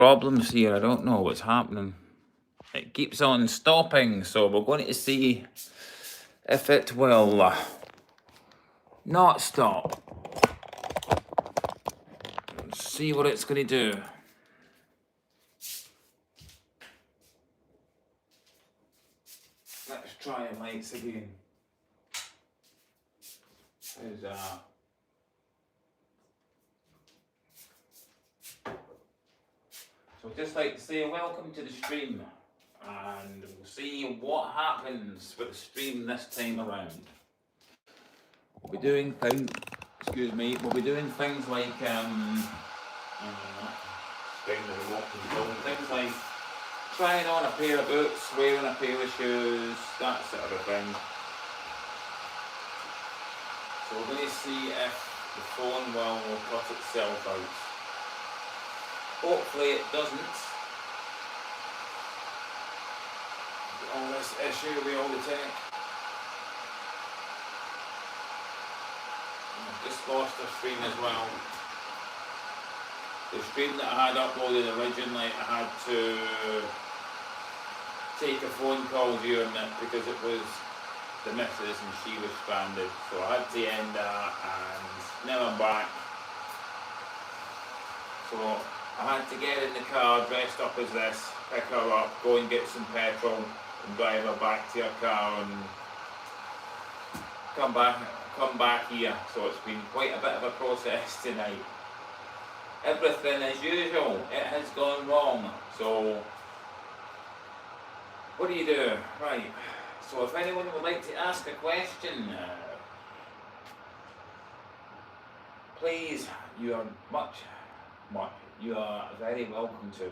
problems here. I don't know what's happening. It keeps on stopping, so we're going to see if it will not stop. Let's see what it's going to do. Let's try the lights again. How's that? So I'd just like to say welcome to the stream, and we'll see what happens with the stream this time around. We'll be doing things, we'll be doing things like things like trying on a pair of boots, wearing a pair of shoes, that sort of a thing. So we're going to see if the phone will cut itself out. Hopefully it doesn't. All this issue with all the tech. I've just lost the stream as well. The stream that I had uploaded originally, I had to take a phone call during it because it was the missus and she was stranded. So I had to end that, and now I'm back. So I had to get in the car dressed up as this, pick her up, go and get some petrol and drive her back to her car and come back here. So it's been quite a bit of a process tonight. Everything as usual, it has gone wrong. So what do you do? Right, so if anyone would like to ask a question, please, you are very welcome to.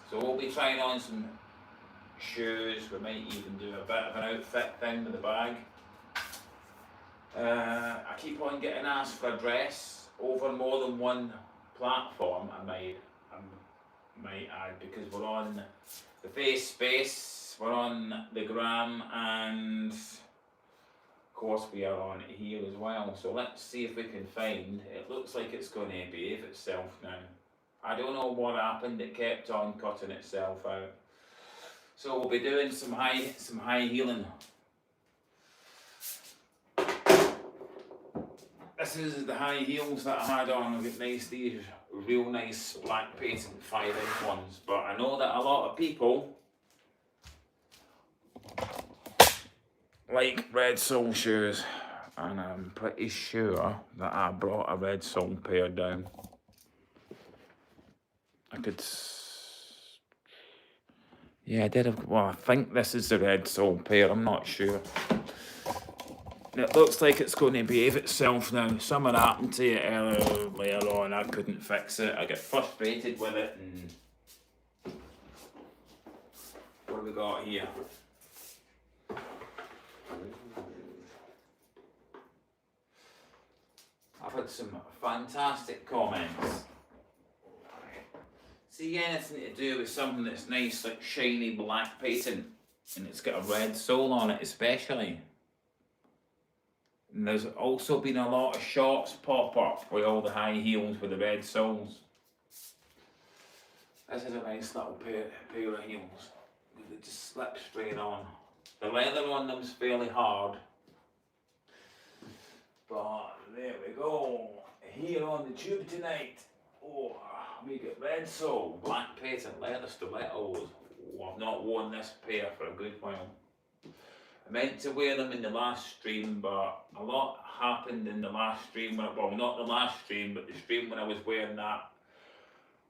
So we'll be trying on some shoes. We might even do a bit of an outfit thing with the bag. I keep on getting asked for a dress over more than one platform. I might add, because we're on the face space, we're on the gram, and of course we are on here as well. So let's see if we can find. It looks like it's going to behave itself now. I don't know what happened. It kept on cutting itself out. So we'll be doing some high heeling. This is the high heels that I had on. I've got these real nice black patent 5-inch ones. But I know that a lot of people like red sole shoes, and I'm pretty sure that I brought a red sole pair down. Yeah, I did. Well, I think this is the red sole pair. I'm not sure. It looks like it's going to behave itself now. Something happened to it earlier on. I couldn't fix it. I get frustrated with it. And what have we got here? I've had some fantastic comments. See, anything to do with something that's nice, like shiny black patent, and it's got a red sole on it especially. And there's also been a lot of shots pop up with all the high heels with the red soles. This is a nice little pair of heels. They just slip straight on. The leather on them's fairly hard. But there we go. Here on the tube tonight. Oh, we get red sole, black patent leather stilettos. Oh, I've not worn this pair for a good while. I meant to wear them in the last stream, but a lot happened in the last stream. Well, not the last stream, but the stream when I was wearing that,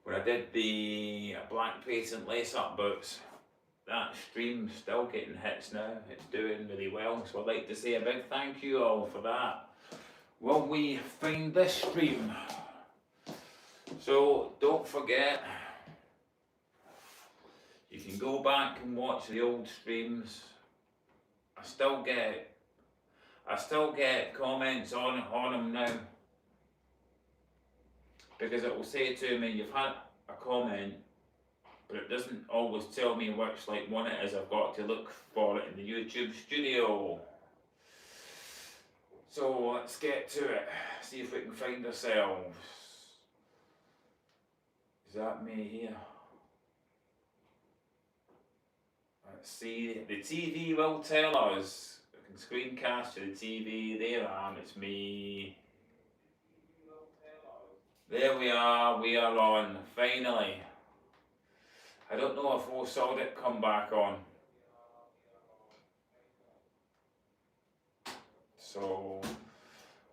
when I did the black patent lace-up boots. That stream's still getting hits now. It's doing really well. So I'd like to say a big thank you all for that. Will we find this stream? So don't forget, you can go back and watch the old streams. I still get comments on them now, because it will say to me, you've had a comment, but it doesn't always tell me which one it is. I've got to look for it in the YouTube studio. So let's get to it. See if we can find ourselves. Is that me here? Let's see, the TV will tell us. I can screencast to the TV, there I am, it's me. There we are on, finally. I don't know if we saw it come back on. So,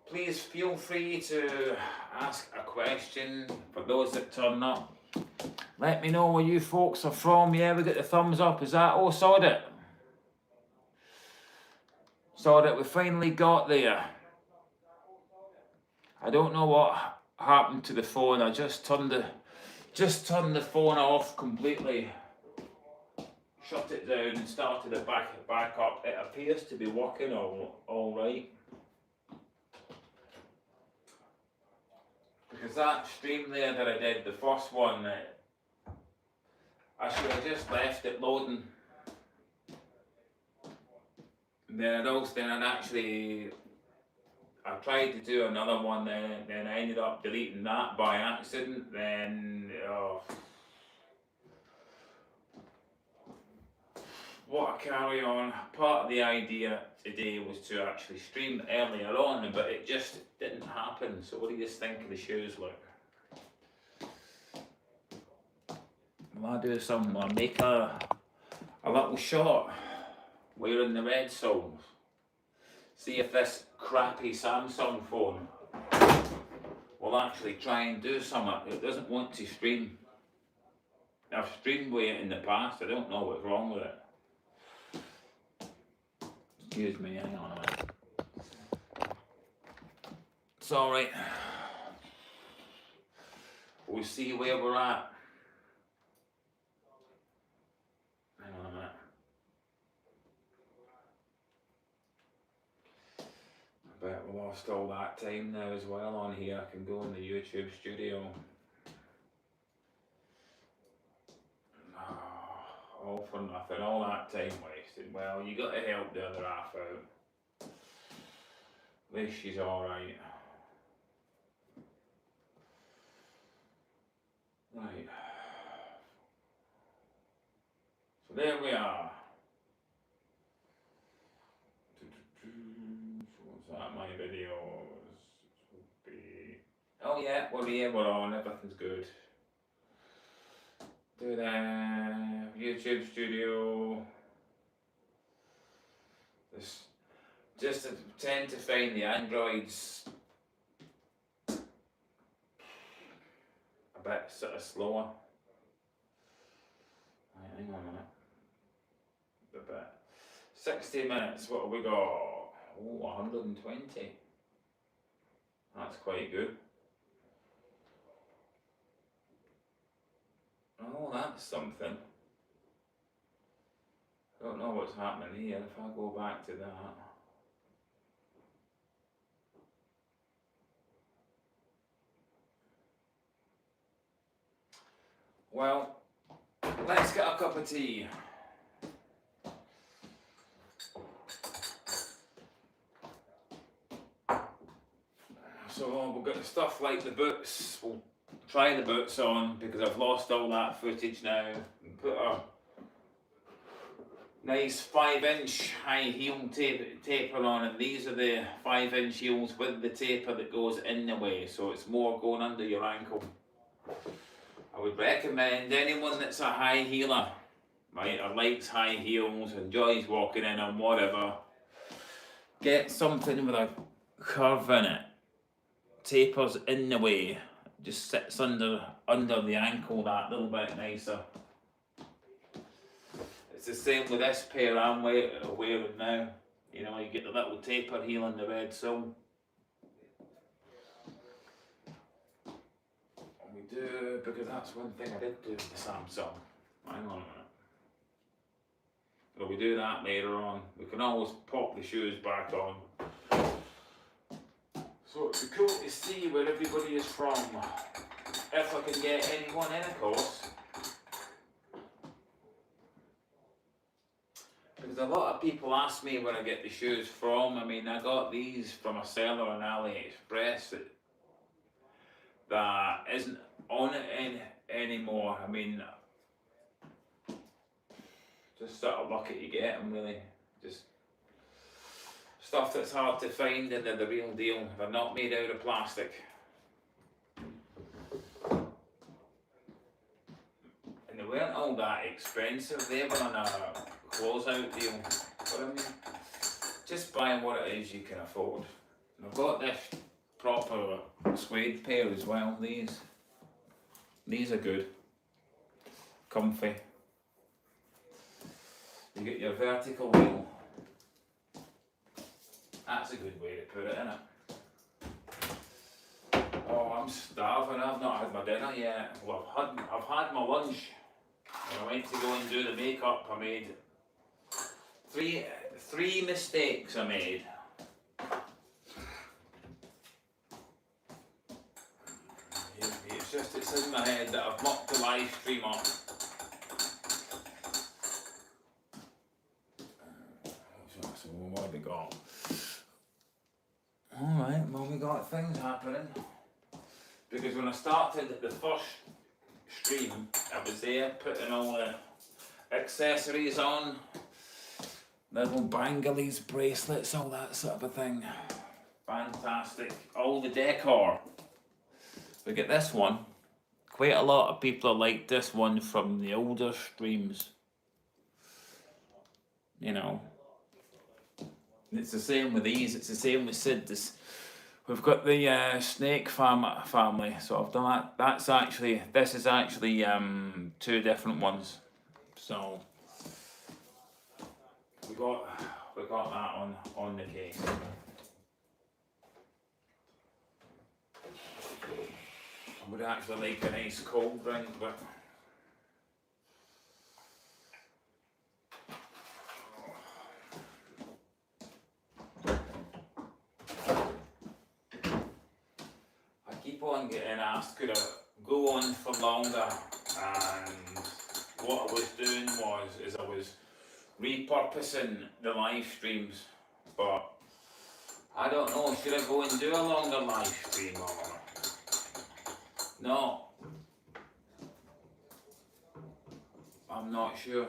please feel free to ask a question for those that turn up. Let me know where you folks are from. Yeah, we got the thumbs up. Is that all sorted? Sorted, we finally got there. I don't know what happened to the phone. I just turned the phone off completely. Shut it down and started it back up. It appears to be working all right. Because that stream there that I did, the first one, I should have just left it loading. Then I tried to do another one, then I ended up deleting that by accident. Then, what a carry on. Part of the idea today was to actually stream earlier on, but it just didn't happen. So what do you think of the shoes look? Will I do something? I'll make a little shot wearing the red soles. See if this crappy Samsung phone will actually try and do something. It doesn't want to stream. I've streamed with it in the past. I don't know what's wrong with it. Excuse me, hang on a minute. Sorry. We'll see where we're at. Hang on a minute. I bet we lost all that time now as well on here. I can go in the YouTube studio. All for nothing, all that time wasted. Well, you got to help the other half out. At least she's alright. Right. So there we are. So what's that? My videos. Oh yeah, we're here, we're on, everything's good. Do that, YouTube studio. Just tend to find the Androids a bit sort of slower. Right, hang on a minute. A bit. 60 minutes, what have we got? Oh, 120. That's quite good. Oh, that's something. I don't know what's happening here. If I go back to that. Well, let's get a cup of tea. So we've got stuff like the boots. We'll try the boots on because I've lost all that footage now. Put a nice 5-inch high heel taper on, and these are the 5-inch heels with the taper that goes in the way, so it's more going under your ankle. I would recommend anyone that's a high heeler, right, or likes high heels, enjoys walking in them, whatever, get something with a curve in it. Tapers in the way, just sits under the ankle that little bit nicer. It's the same with this pair I'm wearing now. You know, you get the little taper heel in the red sole. And we do, because that's one thing I did do with the Samsung. Hang on a minute. Well, we do that later on. We can always pop the shoes back on. So it'd be cool to see where everybody is from. If I can get anyone in, of course. Because a lot of people ask me where I get the shoes from. I mean, I got these from a seller on AliExpress that isn't on anymore. I mean, just sort of lucky to get them, really. Just stuff that's hard to find and they're the real deal. They're not made out of plastic. And they weren't all that expensive. They were on a closeout deal. But I mean, just buy what it is you can afford. And I've got this proper suede pair as well. These are good. Comfy. You get your vertical wheel. That's a good way to put it, isn't it? Oh, I'm starving. I've not had my dinner yet. Well, I've had my lunch. When I went to go and do the makeup, I made three mistakes I made. It's in my head that I've mucked the live stream up. So what have we got? Alright, well we got things happening. Because when I started the first stream, I was there putting all the accessories on. Little bangles, bracelets, all that sort of a thing. Fantastic. All the decor. We get this one. Quite a lot of people like this one from the older streams. You know. It's the same with these. It's the same with Sid. We've got the snake family. So I've done that. This is actually two different ones. So we got that on the case. I would actually like a nice cold drink, but I keep on getting asked could I go on for longer, and what I was doing was I was repurposing the live streams, but I don't know, should I go and do a longer live stream or no? I'm not sure.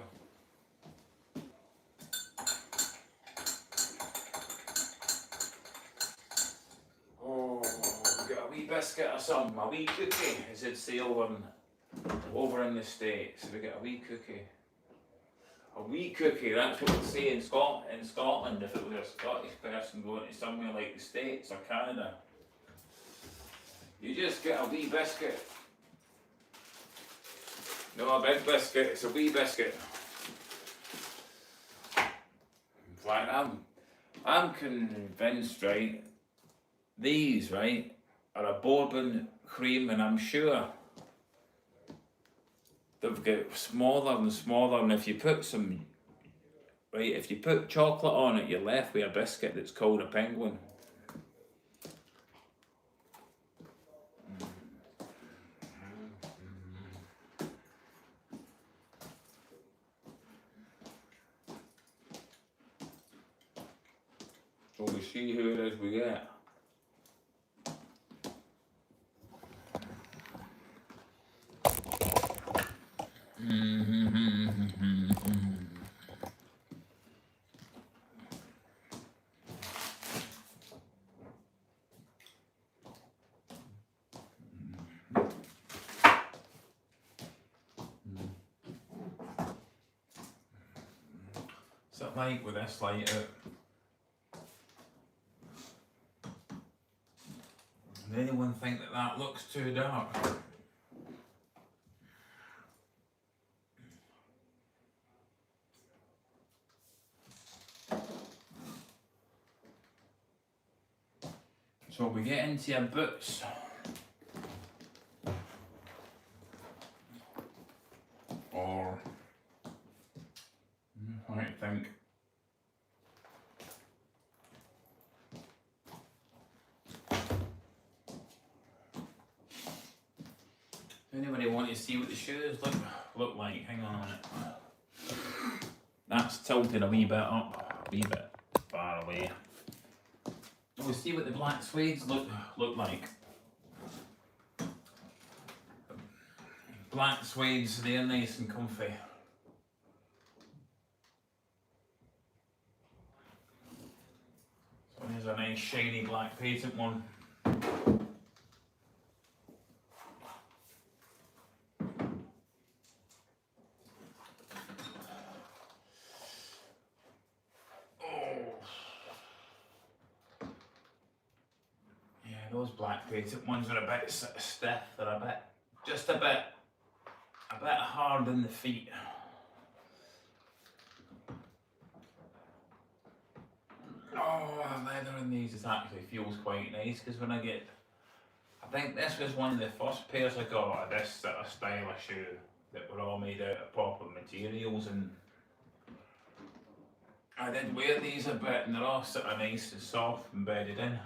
Oh, we got a wee biscuit or something, a wee cookie, as it'd say over in the States. We got a wee cookie. A wee cookie, that's what we'd say in Scotland if it was a Scottish person going to somewhere like the States or Canada. You just get a wee biscuit. No, a big biscuit, it's a wee biscuit. In fact, I'm convinced, right, these, right, are a bourbon cream, and I'm sure they've got smaller and smaller, and if you put chocolate on it, you're left with a biscuit that's called a penguin. So we see who it is we get. Something like with this light out. Does anyone think that looks too dark? So we get into your boots. Or what do you think? Anybody want to see what the shoes look like? Hang on a minute. That's tilted a wee bit up, a wee bit far away. We'll see what the black suedes look like. black suedes, they're nice and comfy. So here's a nice shiny black patent one. Those black patent ones are a bit stiff, they're a bit, just a bit hard in the feet. Oh, the leather in these actually feels quite nice, because when I think this was one of the first pairs I got of this sort of style of shoe that were all made out of proper materials, and I did wear these a bit and they're all sort of nice and soft and bedded in.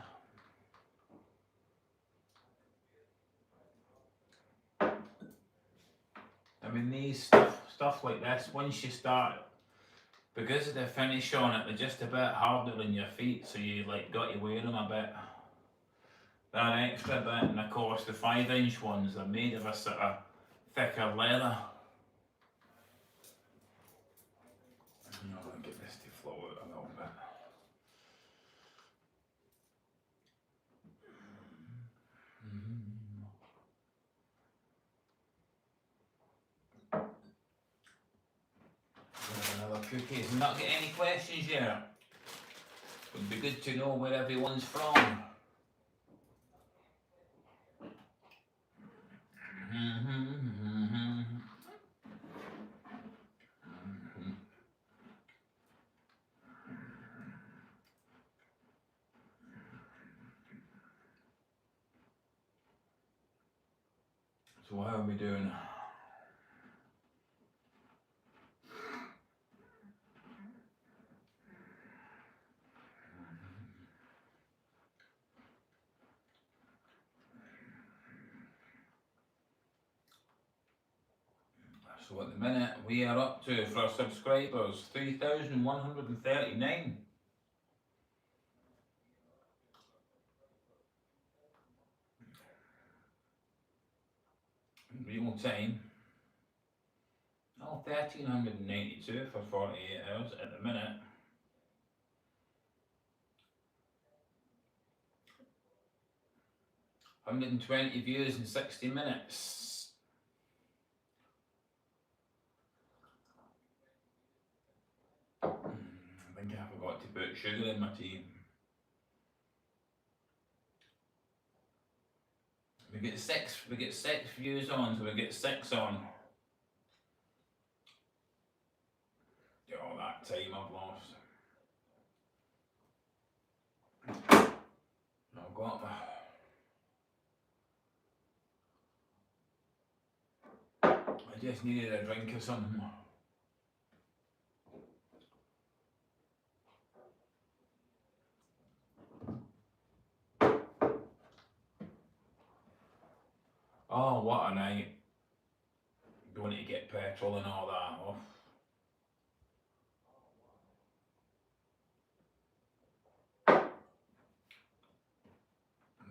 I mean, these stuff like this, once you start, because of the finish on it, they're just a bit harder on your feet, so you like got to wear them a bit, that extra bit. And of course the 5-inch ones are made of a sort of thicker leather. I'll get this to flow out a little bit. Another cookies. Not get any questions yet. Would be good to know where everyone's from. So how are we doing? So at the minute we are up to, for our subscribers, 3,139. Real time. Oh, 1,392 for 48 hours at the minute. $120 views in 60 minutes. I think I forgot to put sugar in my tea. We get six views on, so we get 6 on. All that time I've lost. I've got I just needed a drink or something. Oh, what a night. Going to get petrol and all that off.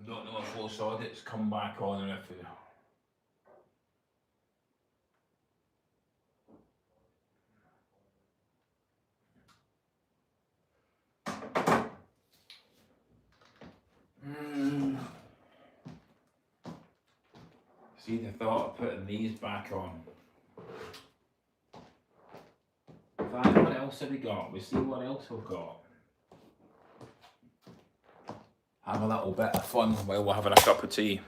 Don't know if full audit's come back on or if See the thought of putting these back on. Right, what else have we got? We see what else we've got. Have a little bit of fun while we're having a cup of tea.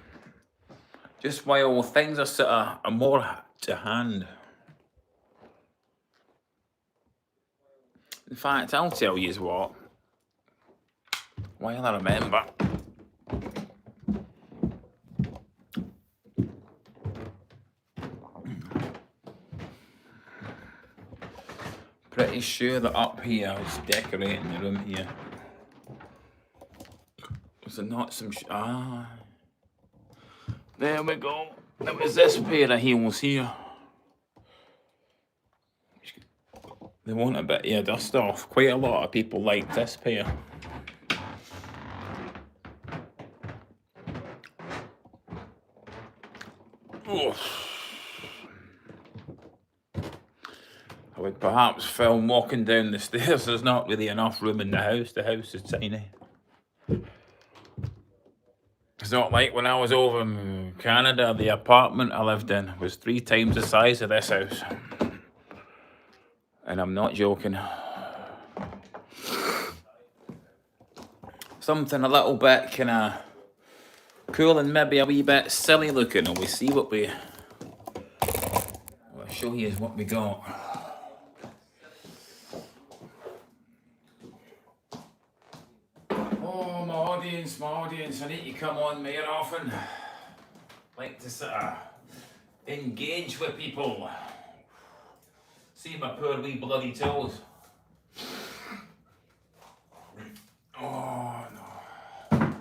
Just while things are sort of more to hand. In fact, I'll tell you what. While I remember. Pretty sure that up here is decorating the room here. Was there not some there we go. There was this pair of heels here. They want a bit of dust off. Quite a lot of people like this pair. Oh. I would perhaps film walking down the stairs. There's not really enough room in the house. The house is tiny. It's not like when I was over in Canada, the apartment I lived in was 3 times the size of this house. And I'm not joking. Something a little bit kind of cool and maybe a wee bit silly looking, and we see what we... I'll show you what we got. Oh, my audience, I need to come on more often. Like to sort of engage with people. See my poor wee bloody toes. Oh no.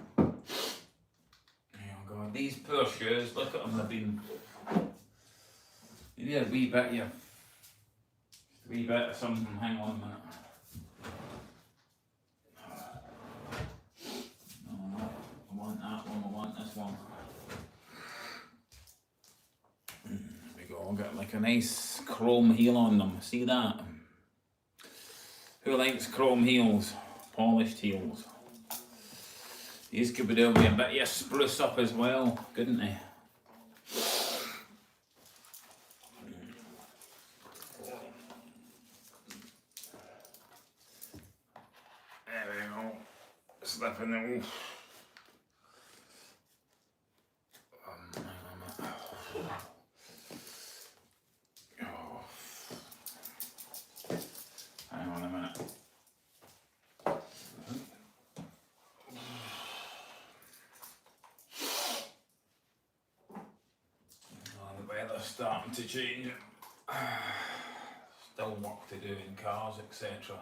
Oh God, these poor shoes, look at them, they've been... You need a wee bit, yeah. Just a wee bit of something, hang on a minute. No, I want that one, I want this one. There we go, got like a nice chrome heel on them, see that? Who likes chrome heels? Polished heels. These could be doing with a bit of spruce up as well, couldn't they? There we go. Slipping them. Hang on a minute. The weather's starting to change. Still work to do in cars, etc.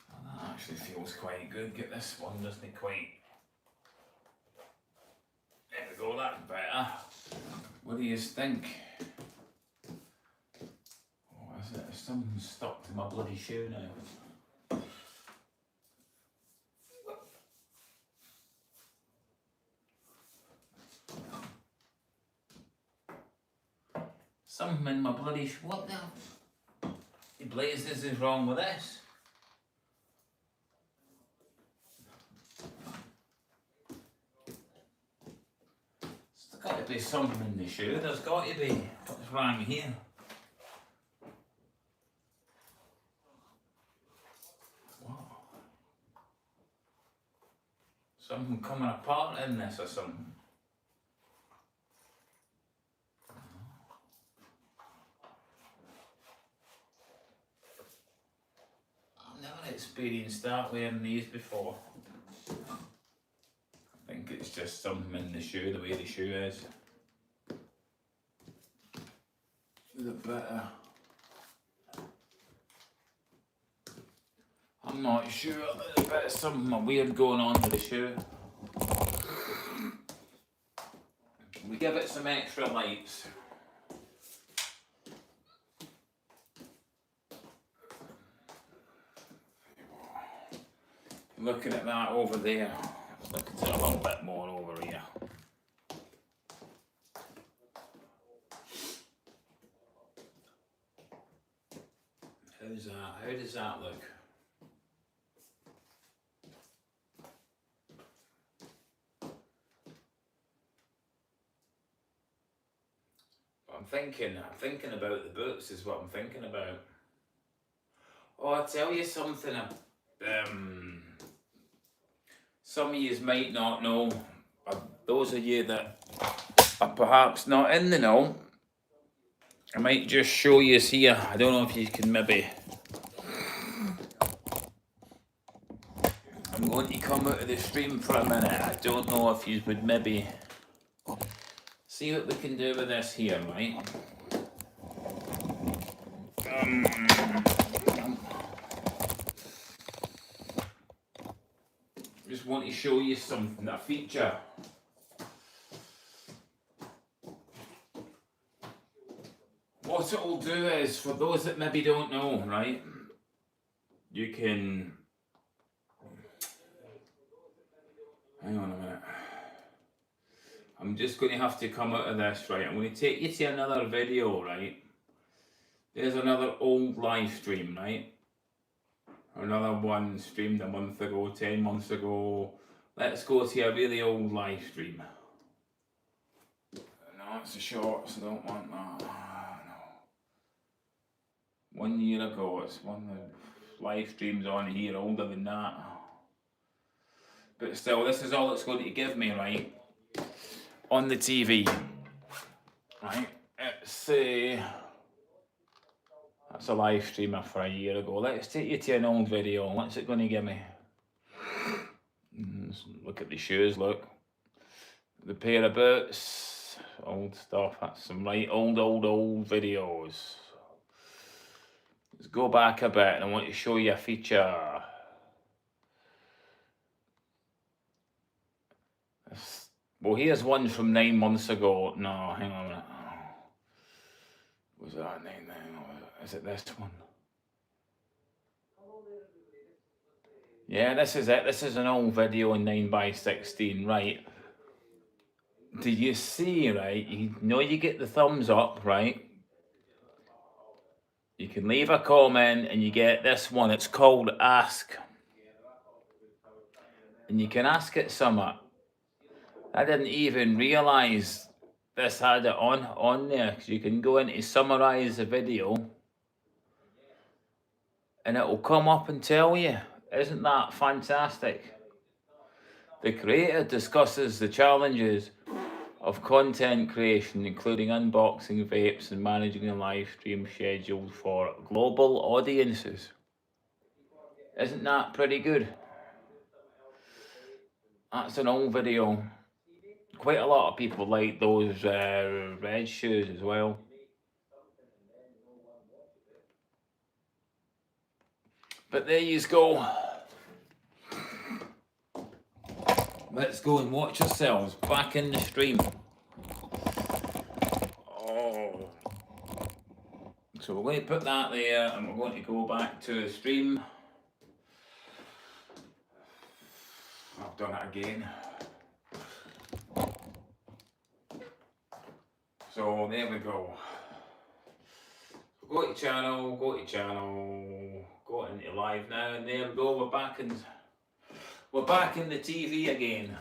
That actually feels quite good. Get this one, doesn't it? Quite. There we go, that's better. What do you think? Oh, is it? Something stuck to my bloody shoe now. Something in my bloody shoe. What the blazes is wrong with this? There's got to be something in the shoe. There's got to be. What's wrong here? What? Something coming apart in this or something. I've never experienced that wearing these before. I think it's just something in the shoe, the way the shoe is. Is it better? I'm not sure. There's a bit of something weird going on with the shoe. We give it some extra lights. Looking at that over there. Look at it a little bit more over here. How's that? How does that look? I'm thinking about the boots is what I'm thinking about. Oh, I'll tell you something. Some of you might not know. Those of you that are perhaps not in the know, I might just show you here. I don't know if you can maybe... I'm going to come out of the stream for a minute. I don't know if you would maybe see what we can do with this here, right? Just want to show you something, a feature. What it will do is, for those that maybe don't know, right, you can... Hang on a minute. I'm just going to have to come out of this, right? I'm going to take you to another video, right? There's another old live stream, right? Another one streamed a month ago, 10 months ago. Let's go to a really old live stream. No, it's a short, so I don't want that. No. 1 year ago, it's one of the live streams on here older than that. But still, this is all it's going to give me, right? On the TV. Right? It's that's a live streamer for a year ago. Let's take you to an old video. What's it going to give me? Look at the shoes, look. The pair of boots. Old stuff. That's some right old videos. Let's go back a bit and I want to show you a feature. Well, here's one from 9 months ago. No, hang on a minute. Was that 9? Is it this one? Yeah, this is it. This is an old video in 9x16, right? Do you see, right? You know you get the thumbs up, right? You can leave a comment and you get this one. It's called Ask. And you can ask it something. I didn't even realise this had it on there. Because you can go in to summarise the video. And it'll come up and tell you. Isn't that fantastic? The creator discusses the challenges of content creation, including unboxing vapes and managing a live stream schedule for global audiences. Isn't that pretty good? That's an old video. Quite a lot of people like those red shoes as well. But there you go. Let's go and watch ourselves back in the stream. Oh. So we're going to put that there and we're going to go back to the stream. I've done it again. So there we go. Go to channel, go into live now, and there we go, we're back in the TV again.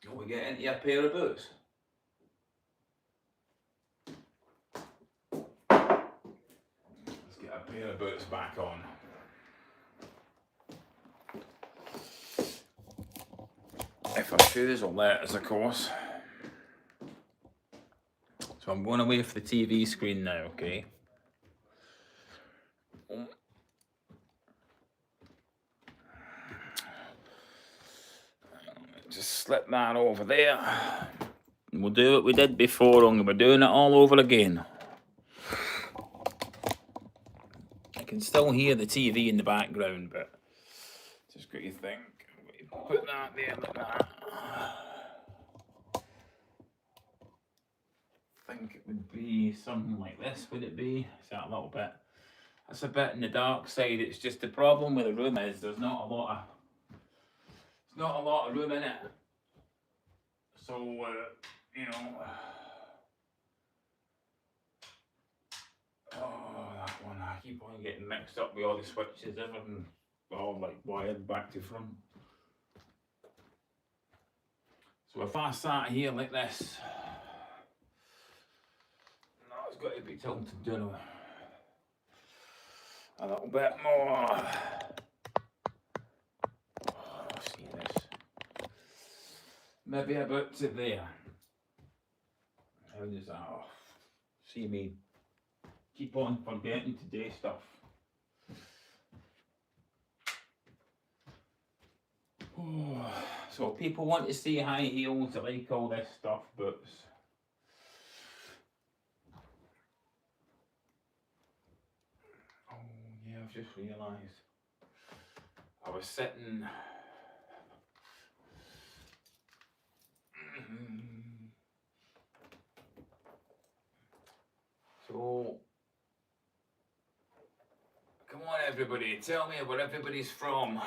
Can we get into a pair of boots? Let's get a pair of boots back on. If our shoes will let us, of course. So I'm going away from the TV screen now, okay? Just slip that over there. And we'll do what we did before, only we're doing it all over again. I can still hear the TV in the background, but just got to think. Put that there like that. I think it would be something like this, would it be? Is that a little bit? That's a bit in the dark side. It's just the problem with the room is there's not a lot of room in it. So you know. Oh, that one. I keep on getting mixed up with all the switches, everything all like wired back to front. So if I sat here like this, no, it's got to be tilted down a little bit more. Oh, see this? Maybe about to there. How does that? Oh, see me keep on forgetting to do stuff. Oh, so people want to see high heels, I like all this stuff, boots. Oh yeah, I've just realised I was sitting. So come on everybody, tell me where everybody's from.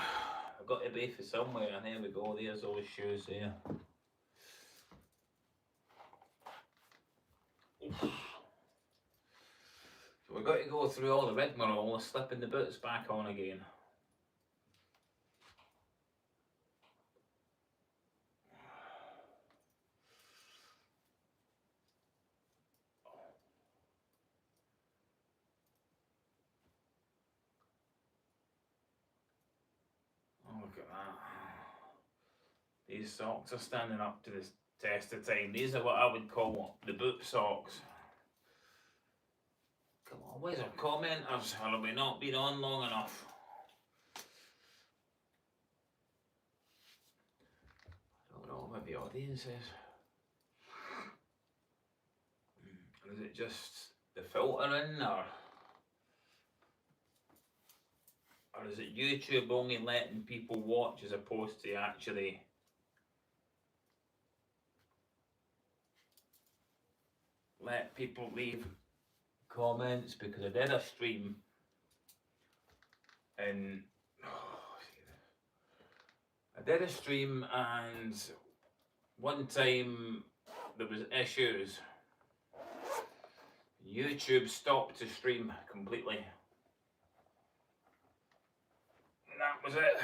I've got to be for somewhere, and there we go, there's those shoes there. So we've got to go through all the rigmarole of slipping the boots back on again. Oh, look at that. These socks are standing up to this test of time. These are what I would call the boot socks. Come on, where's our commenters? Or have we not been on long enough? I don't know what the audience is. Or is it just the filtering, or is it YouTube only letting people watch as opposed to actually let people leave comments? Because I did a stream and one time there was issues. YouTube stopped the stream completely. And that was it.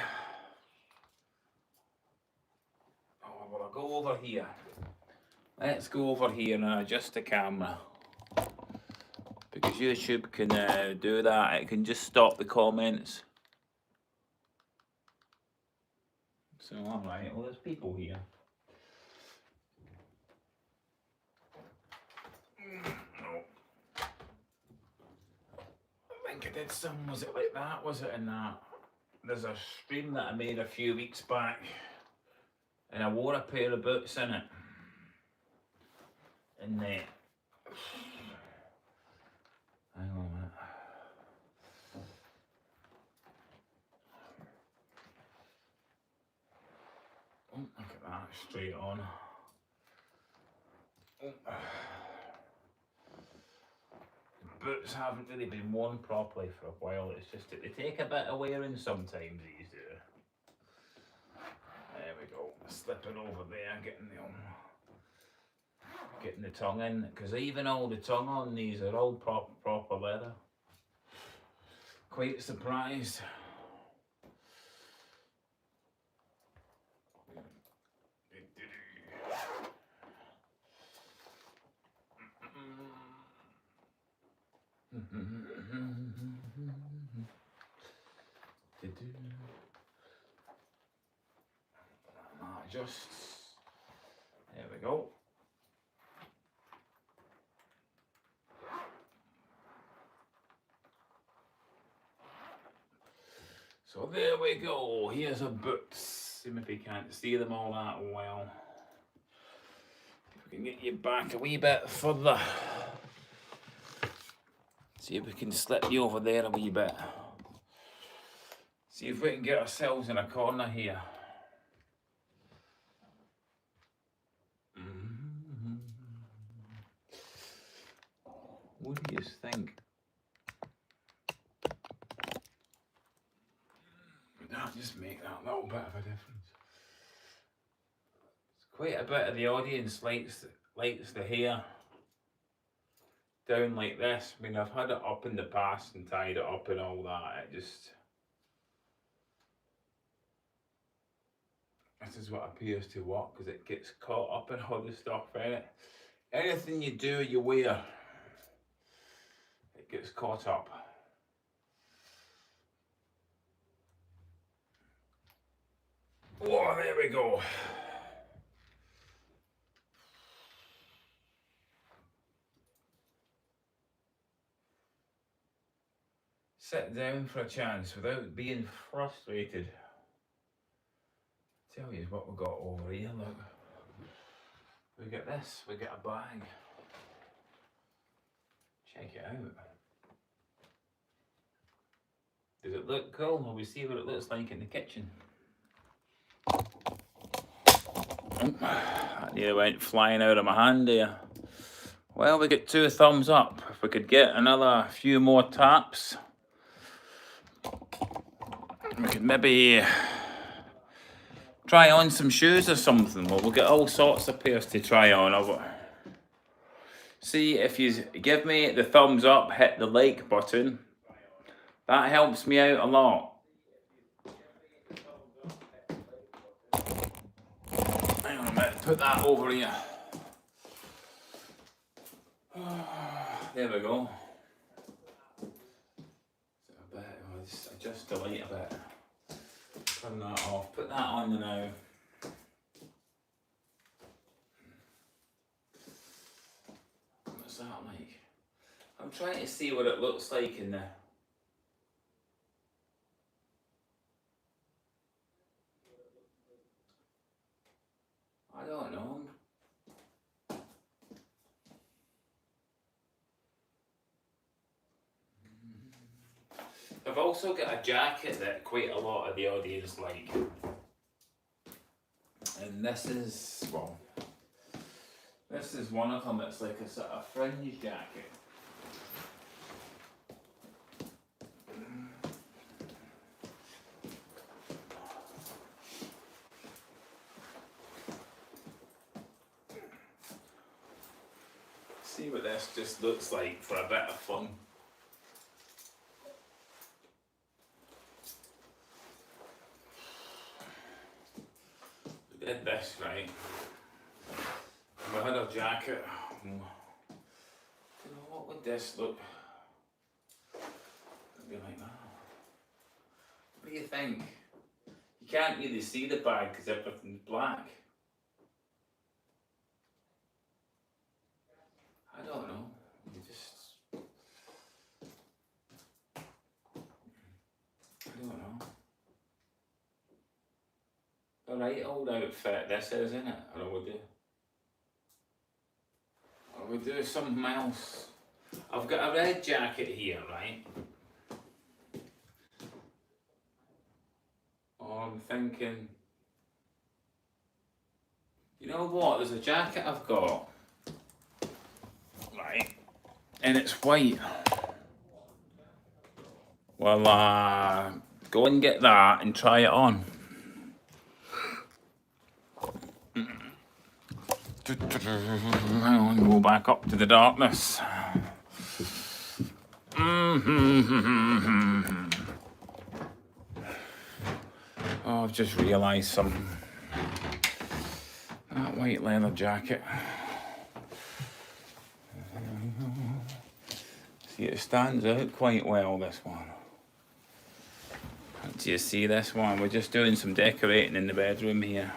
Oh, well, I'll go over here. Let's go over here and adjust the camera. Because YouTube can do that. It can just stop the comments. So, alright, well, there's people here. No. I think I did some, was it like that? Was it in that? There's a stream that I made a few weeks back, and I wore a pair of boots in it. And hang on a minute. Oh, look at that, straight on. Oh. The boots haven't really been worn properly for a while. It's just that they take a bit of wearing sometimes, these do. There we go. Slipping over there, getting the tongue in, because even all the tongue on these are all proper leather. Quite surprised. Just there we go. So there we go. Here's our boots. See if you can't see them all that well. If we can get you back a wee bit further. See if we can slip you over there a wee bit. See if we can get ourselves in a corner here. What do you think? Would that just make that little bit of a difference? Quite a bit of the audience likes the hair down like this. I mean, I've had it up in the past and tied it up and all that. This is what appears to work, because it gets caught up in all the stuff in it. Anything you do, you wear, it gets caught up. Oh, there we go. Sit down for a chance without being frustrated. Tell you what we got over here, look. We get this, we get a bag. Check it out. Does it look cool? Will we see what it looks like in the kitchen? That nearly went flying out of my hand there. Well, we get 2 thumbs up. If we could get another few more taps, We could maybe try on some shoes or something. Well, we'll get all sorts of pairs to try on. See, if you give me the thumbs up, hit the like button. That helps me out a lot. Hang on a minute, put that over here. There we go. A bit, I'll just adjust the light a bit. Turn that off, put that on now. What's that like? I'm trying to see what it looks like in the... I don't know. I've also got a jacket that quite a lot of the audience like. And this is, well, this is one of them. It's like a sort of fringe jacket. See what this just looks like for a bit of fun. We did this, right? We had a jacket. You know, what would this look? It'd be like that. What do you think? You can't really see the bag because everything's black. I don't know. You just... I don't know. Alright, old outfit this is, isn't it? Or would do something else. I've got a red jacket here, right? Oh, I'm thinking, you know what? There's a jacket I've got, right? And it's white. Well, go and get that and try it on. Go back up to the darkness. Oh, I've just realised something. That white leather jacket. See, it stands out quite well, this one. Do you see this one? We're just doing some decorating in the bedroom here.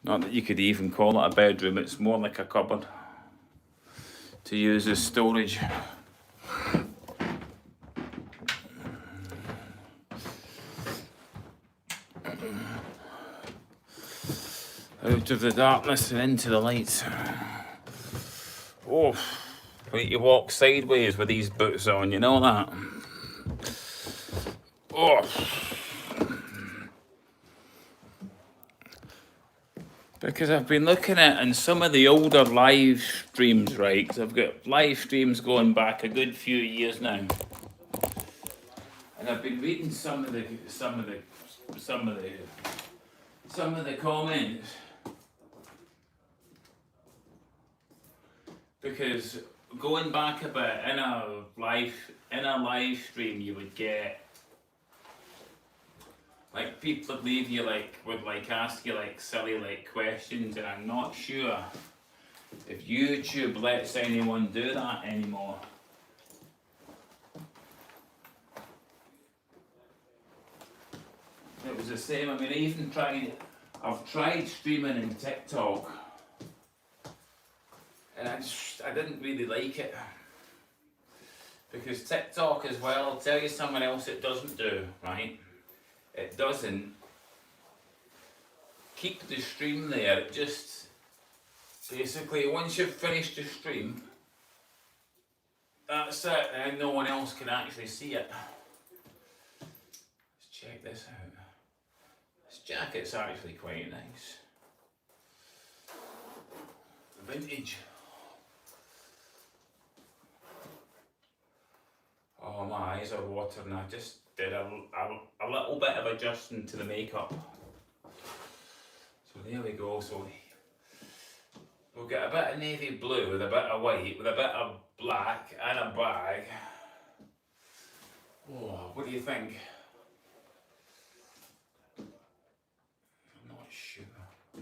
Not that you could even call it a bedroom, it's more like a cupboard to use as storage. Out of the darkness and into the lights. Oh, you walk sideways with these boots on, you know that? Oh. Because I've been looking at in some of the older live streams, right? Because I've got live streams going back a good few years now, and I've been reading some of the comments. Because going back a bit in a live stream, you would get like people would leave you would ask you silly questions, and I'm not sure if YouTube lets anyone do that anymore. It was the same. I mean, I've tried streaming in TikTok, and I didn't really like it. Because TikTok as well, I'll tell you someone else it doesn't do, right? It doesn't keep the stream there. It just basically, once you've finished the stream, that's it, and no one else can actually see it. Let's check this out. This jacket's actually quite nice. Vintage. Oh, my eyes are watering. I just did a little bit of adjusting to the makeup. So there we go. So we'll get a bit of navy blue with a bit of white, with a bit of black and a bag. Oh, what do you think? I'm not sure.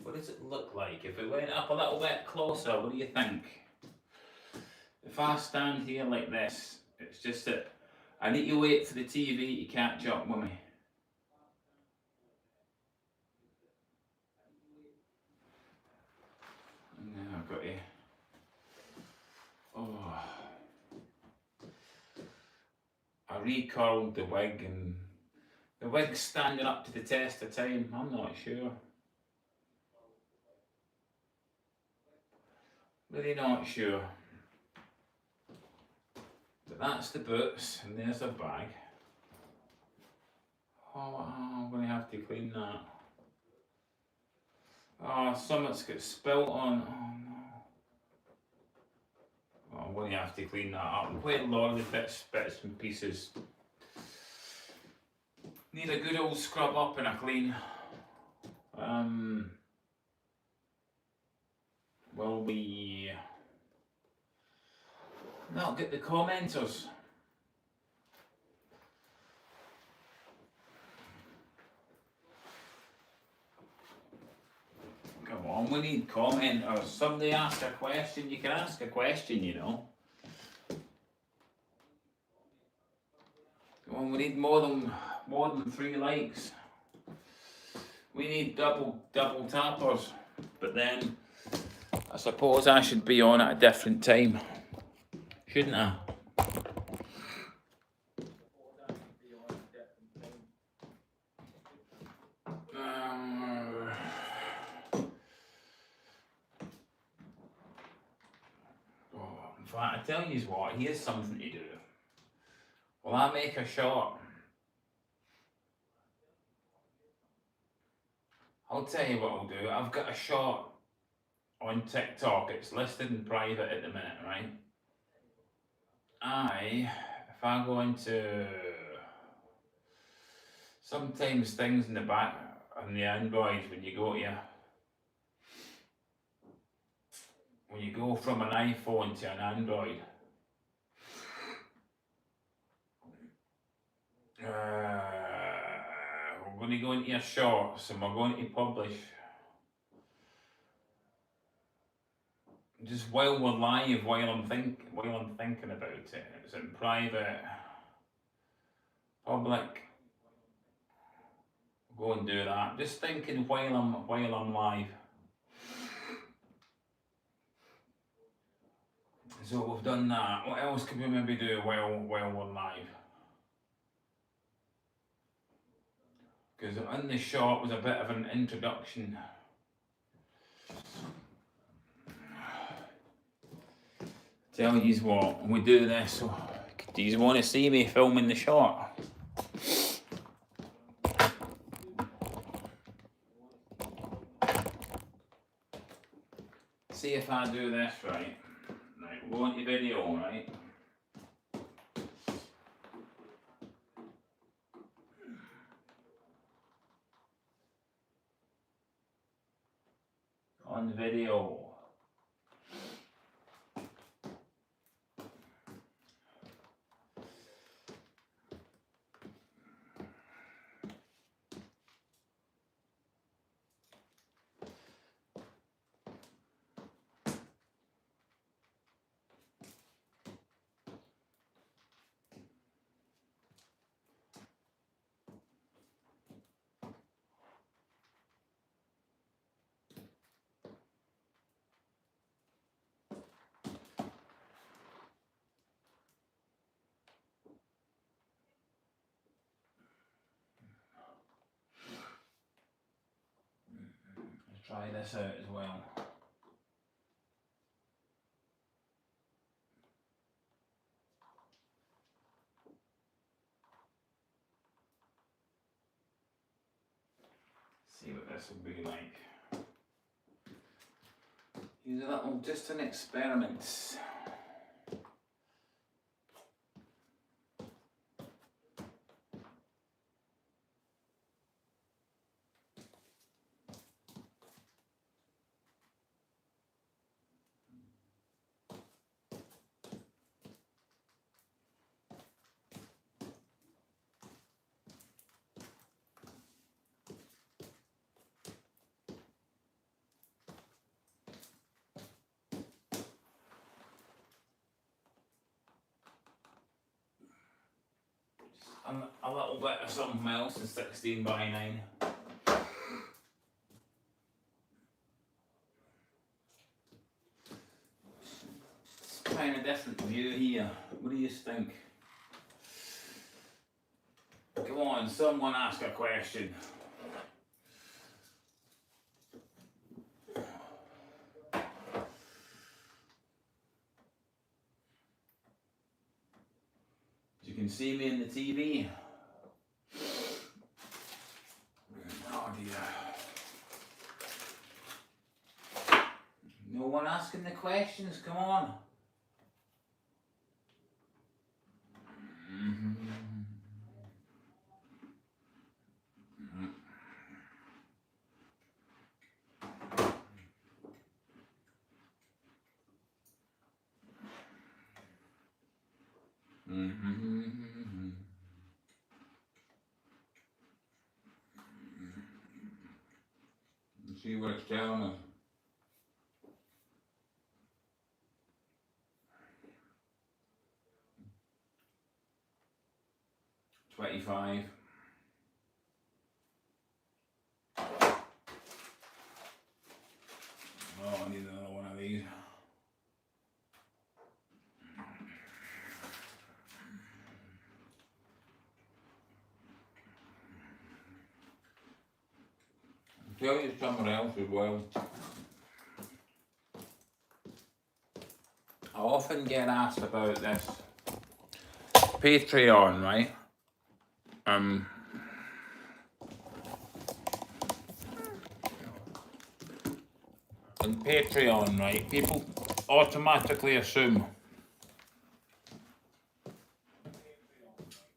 What does it look like? If it went up a little bit closer, what do you think? If I stand here like this, it's just that I need to wait for the TV to catch up with me. And then I've got to... Oh... I recurled the wig, and the wig's standing up to the test of time. I'm not sure. Really not sure. But that's the boots, and there's the bag. Oh, I'm going to have to clean that. Oh, something's got spilt on. Oh no. Oh, I'm going to have to clean that up. Quite a lot of the bits and pieces need a good old scrub up and a clean. Will we not get the commenters? Come on, we need commenters. Somebody ask a question, you can ask a question, you know. Come on, we need more than 3 likes. We need double tappers. But then I suppose I should be on at a different time, shouldn't I? In fact, I tell you what, here's something to do. Will I make a short? I'll tell you what I'll do. I've got a short on TikTok. It's listed in private at the minute, right? If I go into sometimes things in the back on the Android, when you go from an iPhone to an Android, we're going to go into your shorts and we're going to publish just while we're live, while I'm thinking about it. It's in private, public. Go and do that. Just thinking while I'm live. So we've done that. What else can we maybe do while we're live? Because in the short was a bit of an introduction. Tell you what, we do this. So, do you want to see me filming the short? See if I do this right. Right, we'll go into video, right? On video. Let's try this out as well. See what this will be like. Use a little, just an experiment. A little bit of something else in 16 by 9. It's kind of different view here. What do you think? Come on, someone ask a question. You can see me in the TV. Oh dear. No one asking the questions, come on. See what it's telling us. $25. Oh, I need another one of these. I'll tell you something else as well. I often get asked about this Patreon, right? In Patreon, right, people automatically assume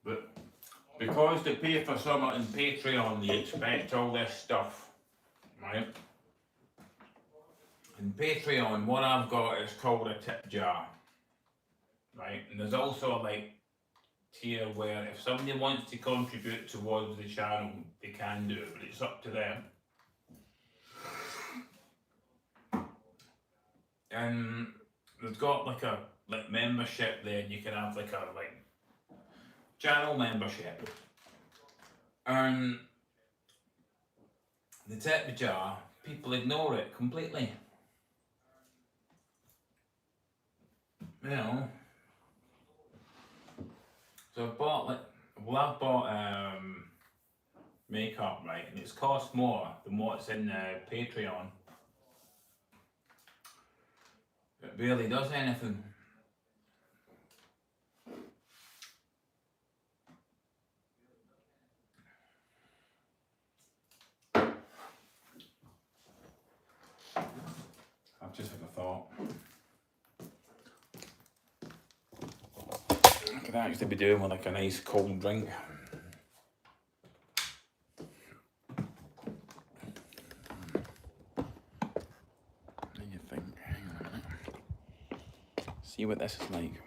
that because they pay for something in Patreon, they expect all this stuff, right? In Patreon, what I've got is called a tip jar, right? And there's also like tier where if somebody wants to contribute towards the channel, they can do it, but it's up to them. And they've got like a membership there, and you can have like a channel membership. And the tip jar, people ignore it completely. You know. So I've bought I've bought makeup, right, and it's cost more than what's in Patreon. It barely does anything. I've just had a thought. I could actually be doing with like a nice cold drink. What do you think? Hang on a minute. See what this is like.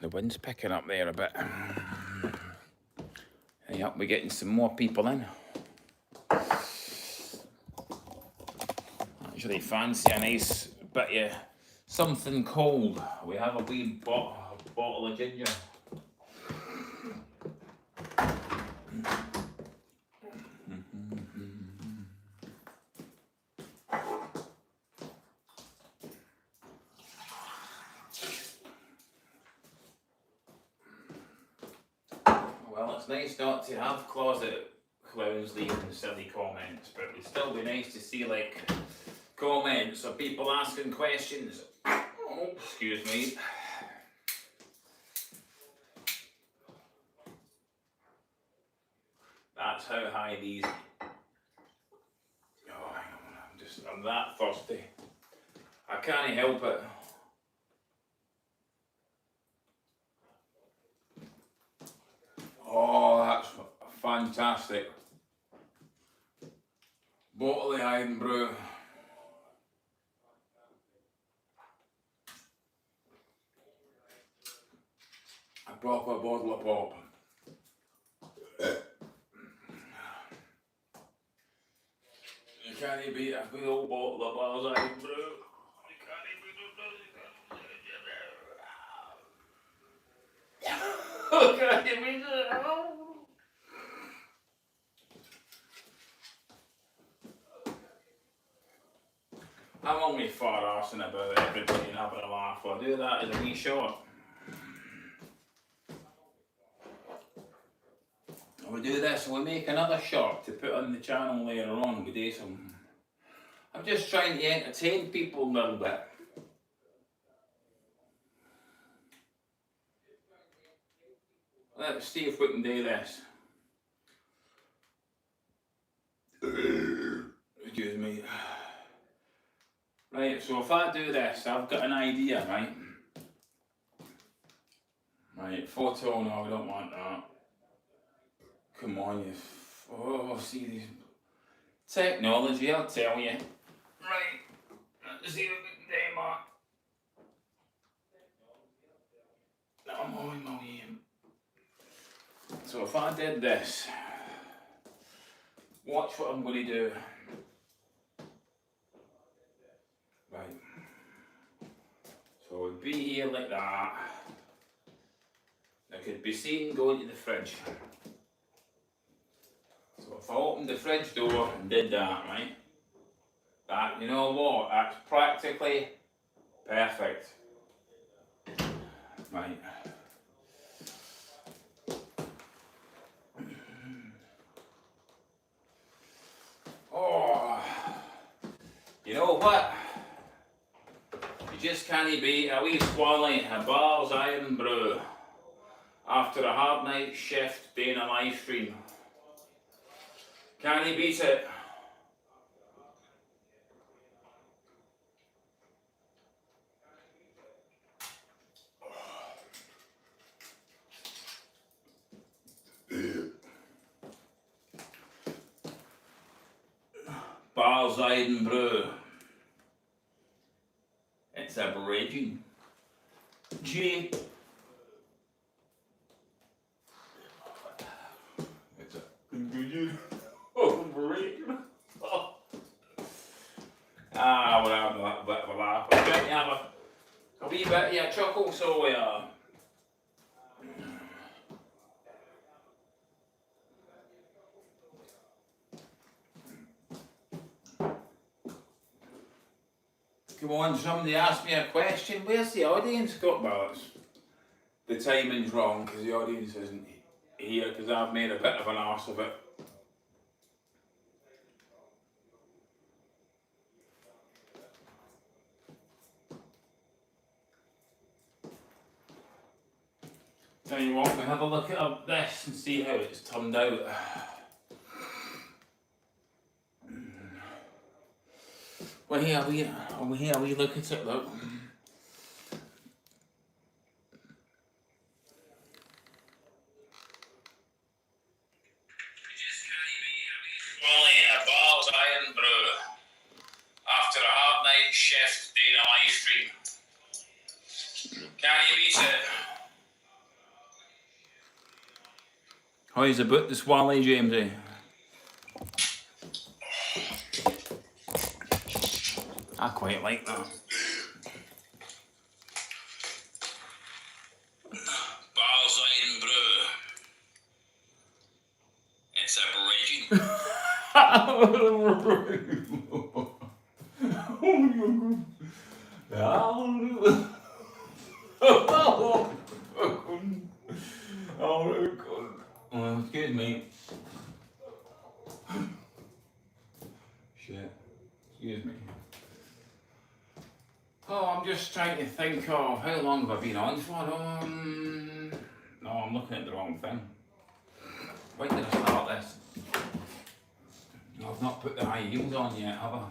The wind's picking up there a bit. Yep, we're getting some more people in. Actually fancy a nice bit of something cold. We have a wee bottle of ginger. Well, it's nice not to have closet clowns leaving silly comments, but it'd still be nice to see like comments or people asking questions. Oh, excuse me. That's how high these. Oh, hang on, I'm that thirsty. I can't help it. Oh, that's fantastic. bottle of iron brew. A proper bottle of pop. You can't beat a good old bottle of Ball's Iron Brew. You can't beat it. I'm only far arsing about everybody and having a laugh. I'll do that as a wee shot. We'll do this, we'll make another shot to put on the channel later on. We'll do some. I'm just trying to entertain people a little bit. Let's see if we can do this. Excuse me. Right, so if I do this, I've got an idea, right? Right, photo, no, we don't want that. Come on, you. Oh, see these. Technology, I'll tell you. Right, let's see what we can do, Mark. I'm on my way. So if I did this, watch what I'm going to do. Right. So it'd be here like that. I could be seen going to the fridge. So if I opened the fridge door and did that, right? That, you know what? That's practically perfect. Right. Oh, you know what? You just can't beat a wee squally, a Ball's Iron Brew after a hard night shift doing a live stream. Can't beat it. Ball's Iron Brew. It's a raging. G. It's a raging. Ah, we're having a bit of a laugh. I'm trying to have a wee bit of a chuckle, so we are. Come on, somebody asked me a question. Where's the audience got? Well, the timing's wrong because the audience isn't here because I've made a bit of an arse of it. Tell you what, we have a look at this and see how it's turned out. Well, here we look at it though. A Ball's Iron Brew after a hard night shift doing a live stream. Can you beat it? How's about the swally, Jamesy? I quite like that. Ball's Iron Brew. It's a raging. Oh, excuse me. Shit. Excuse me. Oh, I'm just trying to think of how long have I been on for? No, I'm looking at the wrong thing. Why did I start this? I've not put the high heels on yet, have I?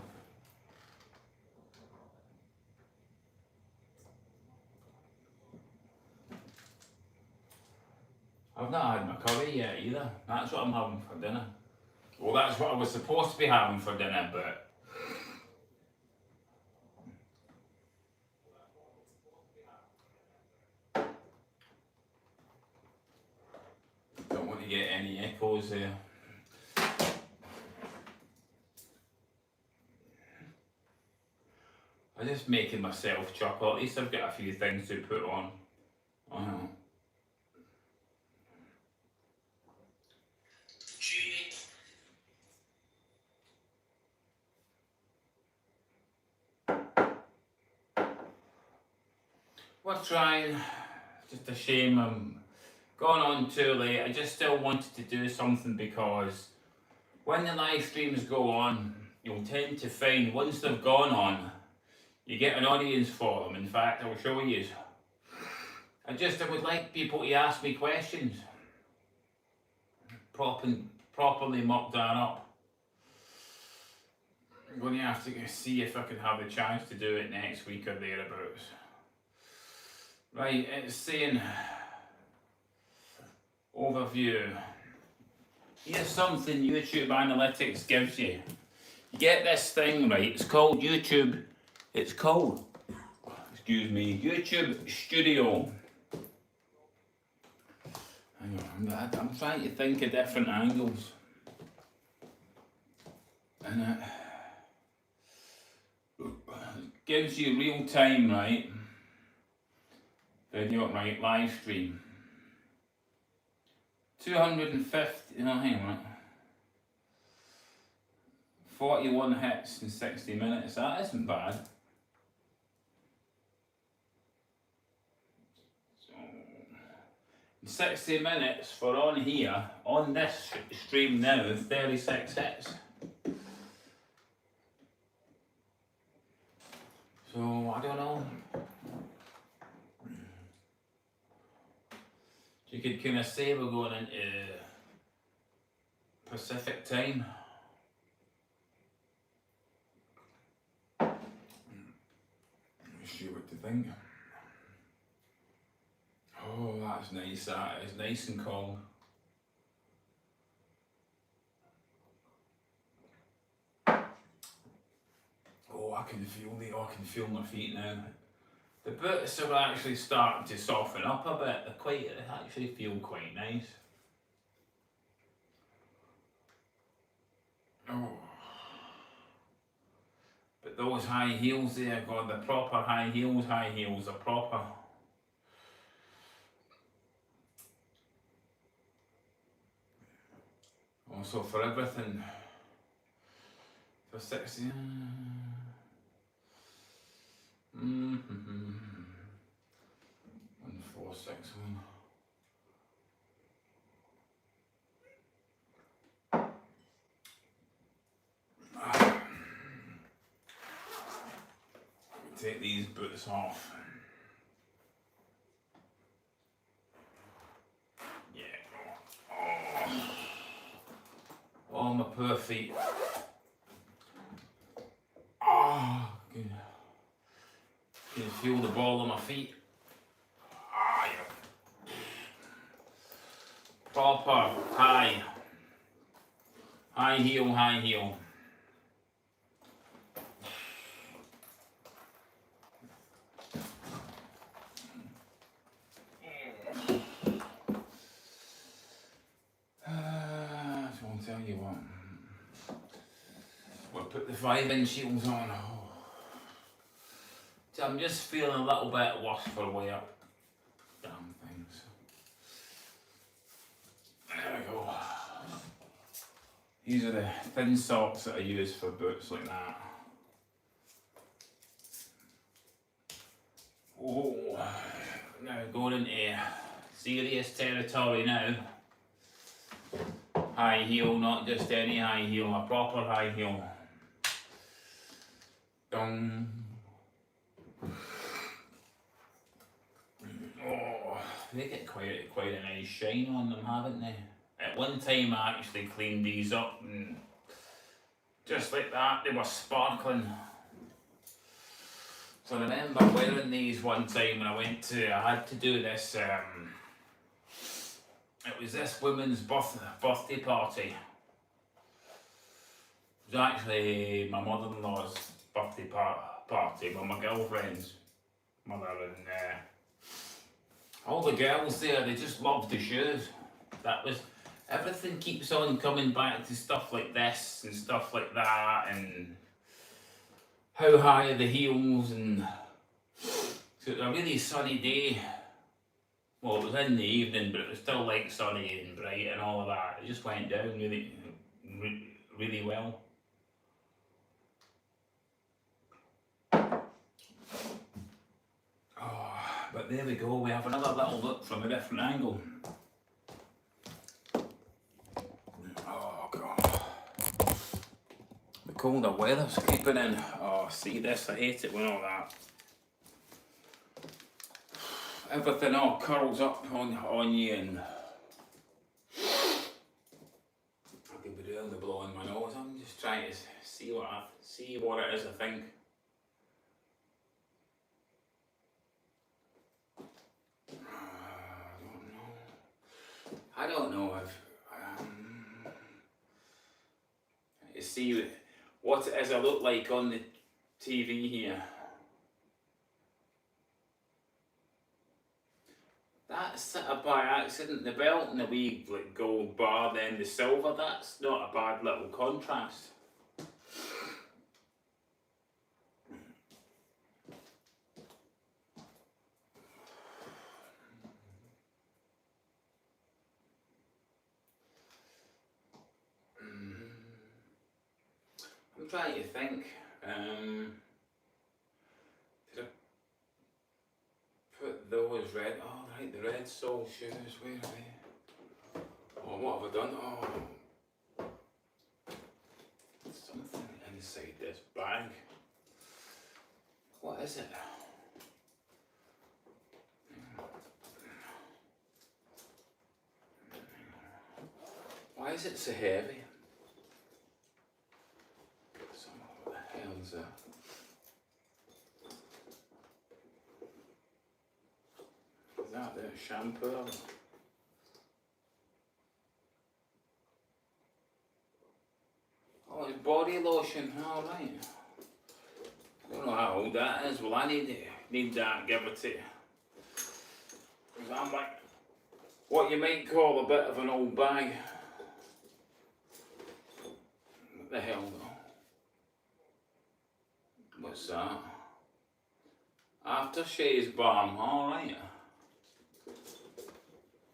I've not had my curry yet either. That's what I'm having for dinner. Well, that's what I was supposed to be having for dinner, but don't want to get any echoes there. I'm just making myself chuckle. At least I've got a few things to put on. We're trying. Just a shame I'm going on too late. I just still wanted to do something because when the live streams go on, you'll tend to find once they've gone on, you get an audience for them. In fact, I'll show you. I would like people to ask me questions. Properly mock that up. I'm going to have to see if I can have the chance to do it next week or thereabouts. Right, it's saying overview. Here's something YouTube Analytics gives you. You get this thing, right? It's called YouTube. It's called, excuse me, YouTube Studio. Hang on, I'm trying to think of different angles. And it gives you real time, right? Video, right? Live stream. 250, no, hang on. 41 hits in 60 minutes. That isn't bad. So, in 60 minutes for on here, on this stream now, 36 hits. So, I don't know. You could kind of say we're going into Pacific time. Not sure what to think. Oh, that's nice. That is nice and cold. Oh, I can feel my feet now. The boots are actually starting to soften up a bit. They actually feel quite nice. Oh. But those high heels there, God, the proper high heels are proper. Also for everything, for 60. 1461. Take these boots off. Yeah. Oh, my poor feet. Oh, good. You can feel the ball on my feet. Ah, yeah. Proper high heel. So I'll tell you what. We'll put the 5-inch heels on. Oh. So I'm just feeling a little bit worse for wear. Damn things. There we go. These are the thin socks that I use for boots like that. Oh, now going into serious territory now. High heel, not just any high heel, a proper high heel. Dong. Oh, they get quite a nice shine on them, haven't they? At one time I actually cleaned these up and just like that, they were sparkling. So I remember wearing these one time when I had to do this, it was this woman's birthday party. was actually my mother-in-law's birthday party with my girlfriend's mother, and all the girls there, they just loved the shoes. That was, everything keeps on coming back to stuff like this and stuff like that, and how high are the heels, and so it was a really sunny day. Well, it was in the evening, but it was still like sunny and bright and all of that. It just went down really well. Oh, but there we go, we have another little look from a different angle. Oh god. The colder weather's creeping in. Oh, see this, I hate it when all that. Everything all curls up on you, and I could be doing the blowing my nose. I'm just trying to see what it is I think. I don't know if to see what it is I look like on the TV here. That's set up by accident. The belt and the wee like gold bar, then the silver. That's not a bad little contrast. I'm trying to think. Did I put those red? Oh right, the red sole shoes. Where are they? Oh, what have I done? Oh, something inside this bag. What is it? Why is it so heavy? What the hell is that? Is that the shampoo? Oh, it's body lotion. All right. I don't know how old that is. Well, I need that. Give it to you. Because I'm like what you might call a bit of an old bag. What the hell though? What's that? Aftershave balm. All right.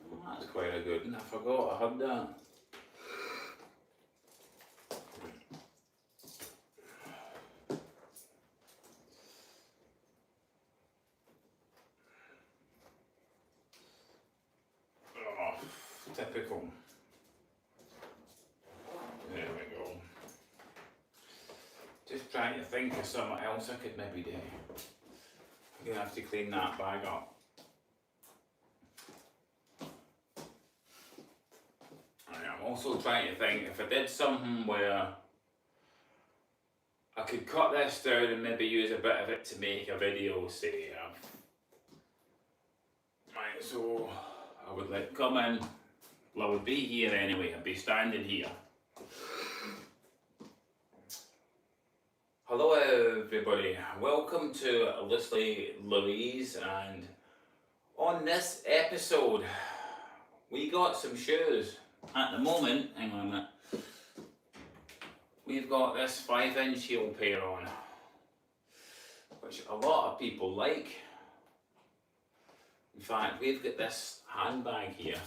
Well, that's quite a good one. I forgot I had that. Typical. There we go. Just trying to think of something else I could maybe do. I'm gonna have to clean that bag up. I'm also trying to think if I did something where I could cut this down and maybe use a bit of it to make a video, say. Right, so I would like come in. Well, I would be here anyway, I'd be standing here. Hello everybody, welcome to Loosely Louise, and on this episode we got some shoes. At the moment, hang on a minute, we've got this 5-inch heel pair on, which a lot of people like. In fact, we've got this handbag here.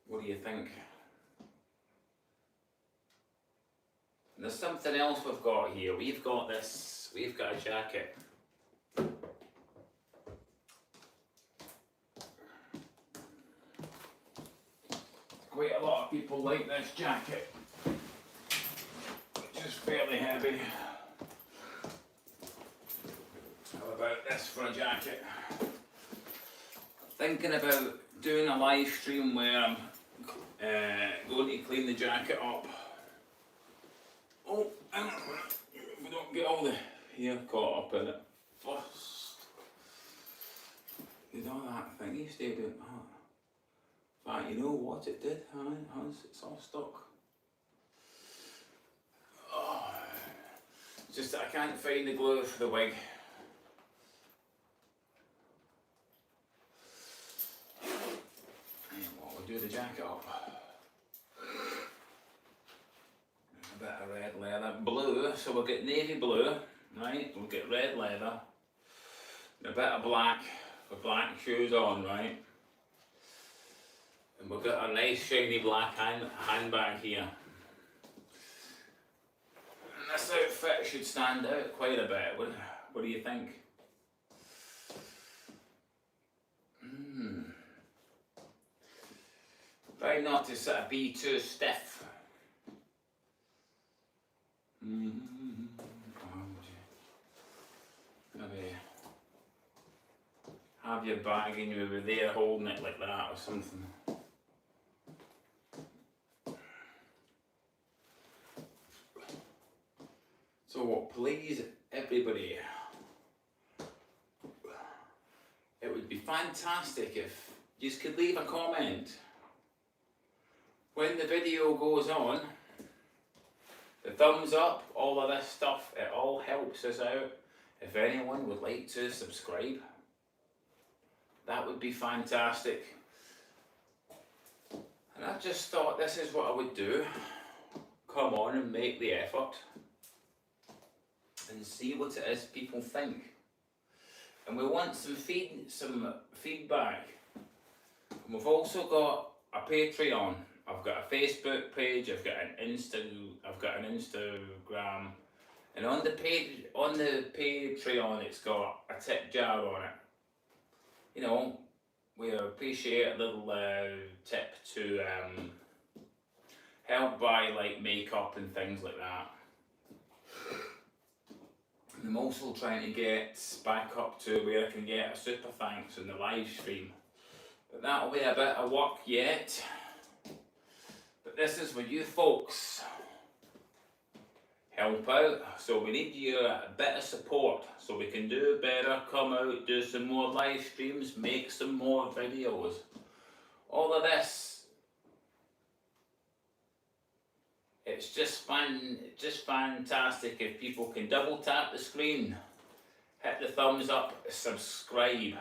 What do you think? And there's something else we've got here. We've got a jacket. Quite a lot of people like this jacket, which is fairly heavy. How about this for a jacket? Thinking about doing a live stream where I'm going to clean the jacket up. Oh, hang on a minute. We don't get all the hair caught up in it first. Did all that thing you stay doing that? But you know what it did, it's all stuck. Oh, it's just that I can't find the glue for the wig. We'll do the jacket up. A bit of red leather, blue, so we'll get navy blue, right? We'll get red leather, and a bit of black for black shoes on, right? And we've got a nice shiny black handbag here. And this outfit should stand out quite a bit. What do you think? Try not to sort of be too stiff. Maybe have your bag and you were there holding it like that or something. So please everybody, it would be fantastic if you could leave a comment when the video goes on. The thumbs up, all of this stuff, it all helps us out. If anyone would like to subscribe, that would be fantastic. And I just thought this is what I would do. Come on and make the effort and see what it is people think. And we want some feedback. And we've also got a Patreon. I've got a Facebook page, I've got an Instagram, and on the Patreon it's got a tip jar on it. You know, we appreciate a little tip to help buy like makeup and things like that. I'm also trying to get back up to where I can get a super thanks in the live stream, but that'll be a bit of work yet. But this is where you folks help out, so we need your bit of support so we can do better, come out, do some more live streams, make some more videos. All of this, it's just fantastic if people can double tap the screen, hit the thumbs up, subscribe,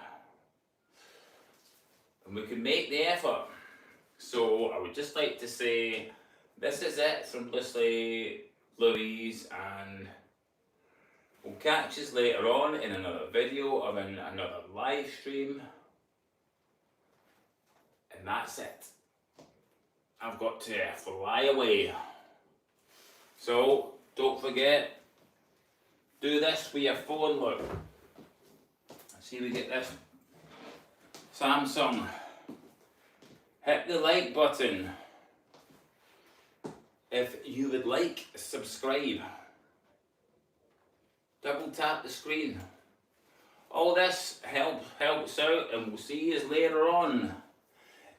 and we can make the effort. So I would just like to say, this is it from Loosely Louise, and we'll catch us later on in another video or in another live stream. And that's it. I've got to fly away. So don't forget, do this with your phone, look. See, we get this Samsung. Hit the like button if you would like, subscribe. Double tap the screen. All this helps out, and we'll see you later on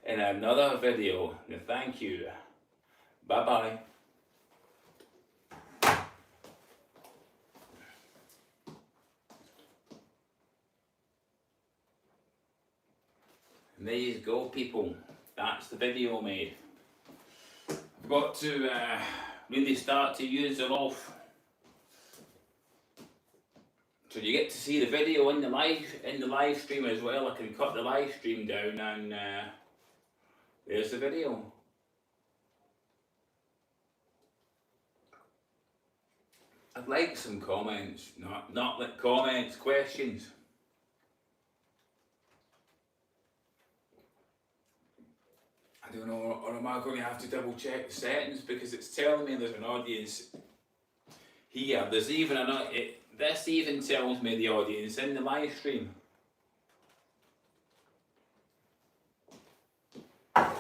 in another video. And thank you. Bye bye. And there you go, people. That's the video made. I've got to really start to use it off. So you get to see the video in the live stream as well. I can cut the live stream down, and there's the video. I'd like some comments, not like comments, questions. I don't know, or am I going to have to double check the settings because it's telling me there's an audience here. There's even this even tells me the audience in the live stream. Let's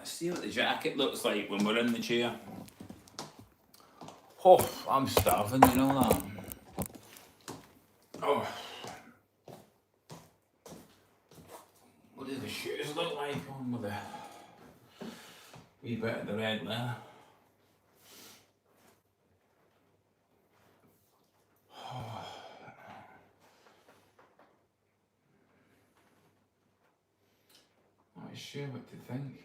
see what the jacket looks like when we're in the chair. Oh, I'm starving, you know that. Oh. What do the shoes look like on with the wee bit of the red leather? sure what to think.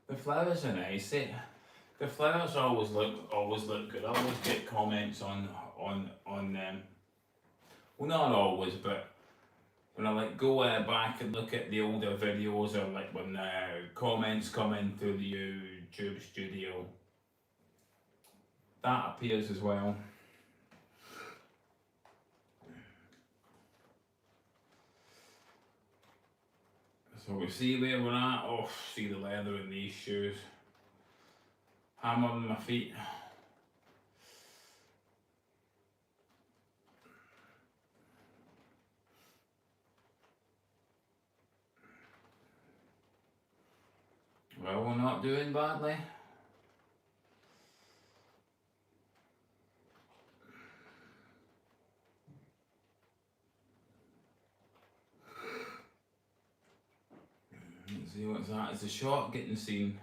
The flowers are nice. The flowers always look good. I always get comments on them. Well, not always, but when I like go back and look at the older videos, or like when comments come in through the YouTube studio, that appears as well. So we see where we're at. Oh, see the leather in these shoes. Hammer on my feet. Well, we're not doing badly. Let's see what's that. Is the shot getting seen?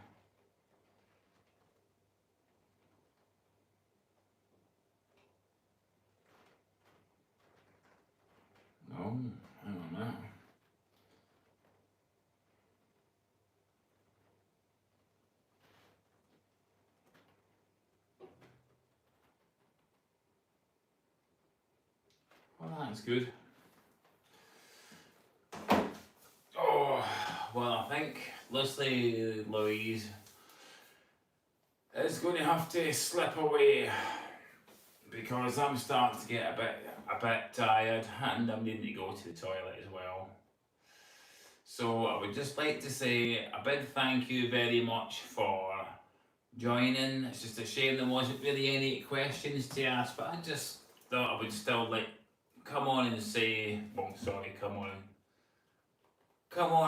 No, I don't know. Well, that's good. Oh, well, I think Loosely Louise is going to have to slip away because I'm starting to get a bit tired and I'm needing to go to the toilet as well. So I would just like to say a big thank you very much for joining. It's just a shame there wasn't really any questions to ask, but I just thought I would still like come on and say, well, sorry, come on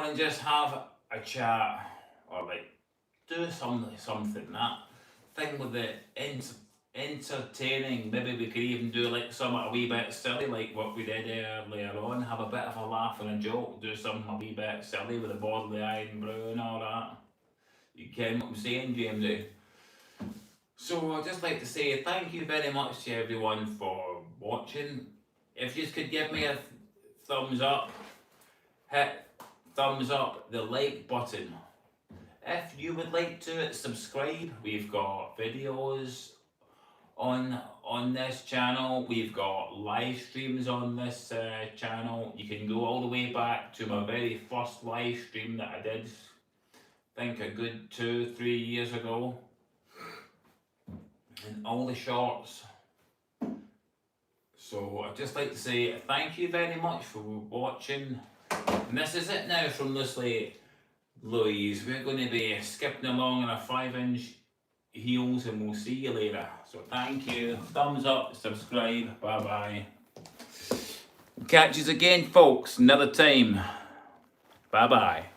and just have a chat, or like do something that thing with the entertaining. Maybe we could even do like something a wee bit silly, like what we did earlier on. Have a bit of a laugh and a joke. Do something a wee bit silly with the bodily eye and brew and all that. You get what I'm saying, Jamesy? So I'd just like to say thank you very much to everyone for watching. If you could give me a thumbs up, hit thumbs up, the like button. If you would like to subscribe, we've got videos on this channel. We've got live streams on this channel. You can go all the way back to my very first live stream that I did, I think a good 2-3 years ago. And all the shorts. So I'd just like to say thank you very much for watching. And this is it now from Loosely Louise. We're going to be skipping along in our 5-inch heels and we'll see you later. So thank you. Thumbs up, subscribe. Bye bye. Catch us again, folks, another time. Bye bye.